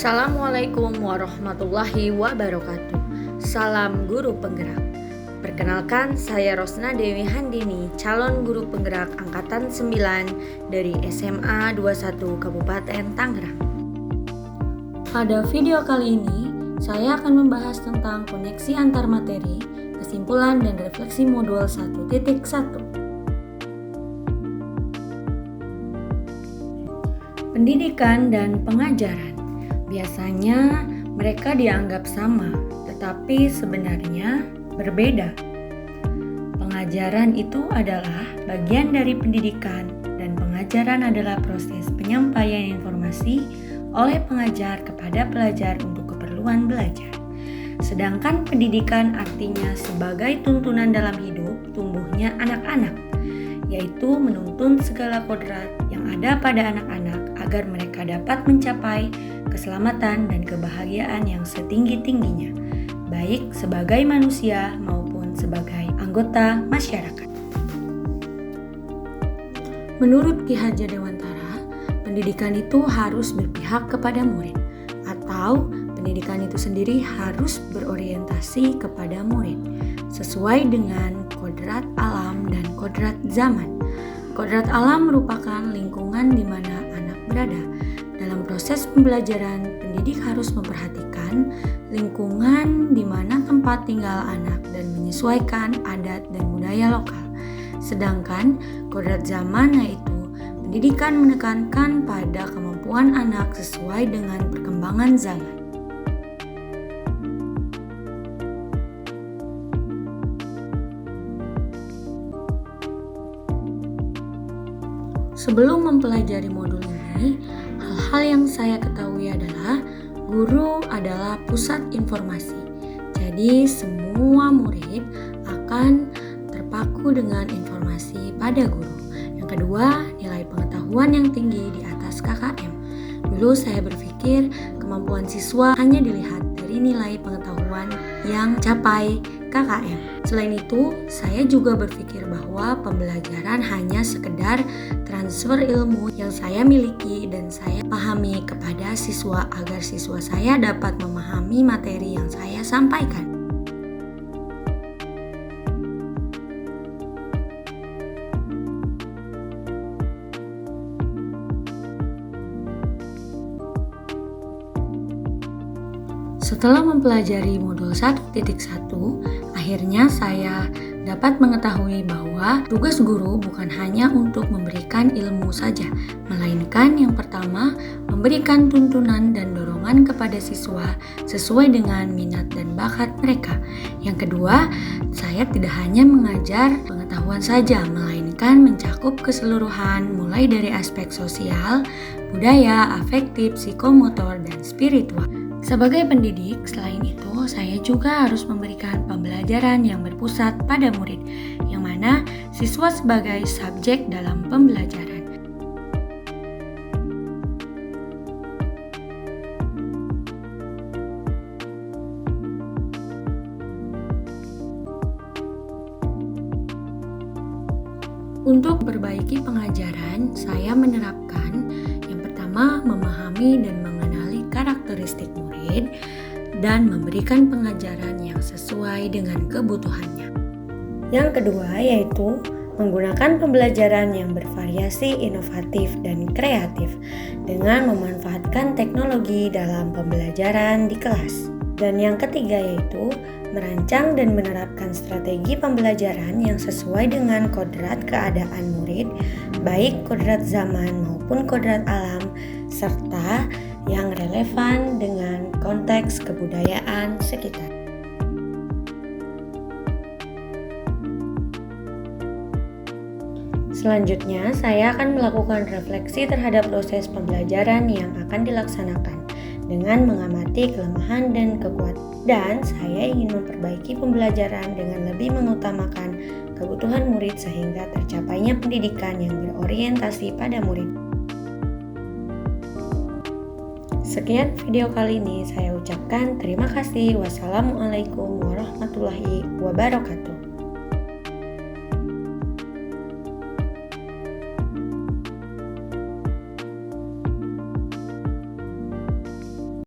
Assalamualaikum warahmatullahi wabarakatuh. Salam guru penggerak. Perkenalkan, saya Rosna Dewi Handini, calon guru penggerak angkatan 9 dari SMA 21 Kabupaten Tangerang. Pada video kali ini, saya akan membahas tentang koneksi antar materi, kesimpulan dan refleksi modul 1.1. Pendidikan dan pengajaran. Biasanya mereka dianggap sama, tetapi sebenarnya berbeda. Pengajaran itu adalah bagian dari pendidikan dan pengajaran adalah proses penyampaian informasi oleh pengajar kepada pelajar untuk keperluan belajar. Sedangkan pendidikan artinya sebagai tuntunan dalam hidup tumbuhnya anak-anak, yaitu menuntun segala kodrat yang ada pada anak-anak agar mereka dapat mencapai keselamatan dan kebahagiaan yang setinggi-tingginya, baik sebagai manusia maupun sebagai anggota masyarakat. Menurut Ki Hajar Dewantara, pendidikan itu harus berpihak kepada murid, atau pendidikan itu sendiri harus berorientasi kepada murid, sesuai dengan kodrat alam dan kodrat zaman. Kodrat alam merupakan lingkungan di mana anak berada. Dalam proses pembelajaran, pendidik harus memperhatikan lingkungan di mana tempat tinggal anak dan menyesuaikan adat dan budaya lokal. Sedangkan kodrat zaman yaitu pendidikan menekankan pada kemampuan anak sesuai dengan perkembangan zaman. Sebelum mempelajari modul ini, hal-hal yang saya ketahui adalah guru adalah pusat informasi. Jadi semua murid akan terpaku dengan informasi pada guru. Yang kedua, nilai pengetahuan yang tinggi di atas KKM. Dulu saya berpikir kemampuan siswa hanya dilihat dari nilai pengetahuan yang capai KKM. Selain itu, saya juga berpikir bahwa pembelajaran hanya sekedar transfer ilmu yang saya miliki dan saya pahami kepada siswa agar siswa saya dapat memahami materi yang saya sampaikan. Setelah mempelajari modul 1.1, akhirnya saya dapat mengetahui bahwa tugas guru bukan hanya untuk memberikan ilmu saja, melainkan yang pertama, memberikan tuntunan dan dorongan kepada siswa sesuai dengan minat dan bakat mereka. Yang kedua, saya tidak hanya mengajar pengetahuan saja, melainkan mencakup keseluruhan mulai dari aspek sosial, budaya, afektif, psikomotor, dan spiritual. Sebagai pendidik, selain itu, saya juga harus memberikan pembelajaran yang berpusat pada murid, yang mana siswa sebagai subjek dalam pembelajaran. Untuk memperbaiki pengajaran, saya menerapkan yang pertama, memahami dan mengenali karakteristik murid dan memberikan pengajaran yang sesuai dengan kebutuhannya. Yang kedua yaitu menggunakan pembelajaran yang bervariasi, inovatif, dan kreatif dengan memanfaatkan teknologi dalam pembelajaran di kelas. Dan yang ketiga yaitu merancang dan menerapkan strategi pembelajaran yang sesuai dengan kodrat keadaan murid, baik kodrat zaman maupun kodrat alam, serta yang relevan dengan konteks kebudayaan sekitar. Selanjutnya, saya akan melakukan refleksi terhadap proses pembelajaran yang akan dilaksanakan dengan mengamati kelemahan dan kekuatan. Dan saya ingin memperbaiki pembelajaran dengan lebih mengutamakan kebutuhan murid sehingga tercapainya pendidikan yang berorientasi pada murid. Sekian video kali ini, saya ucapkan terima kasih. Wassalamualaikum warahmatullahi wabarakatuh.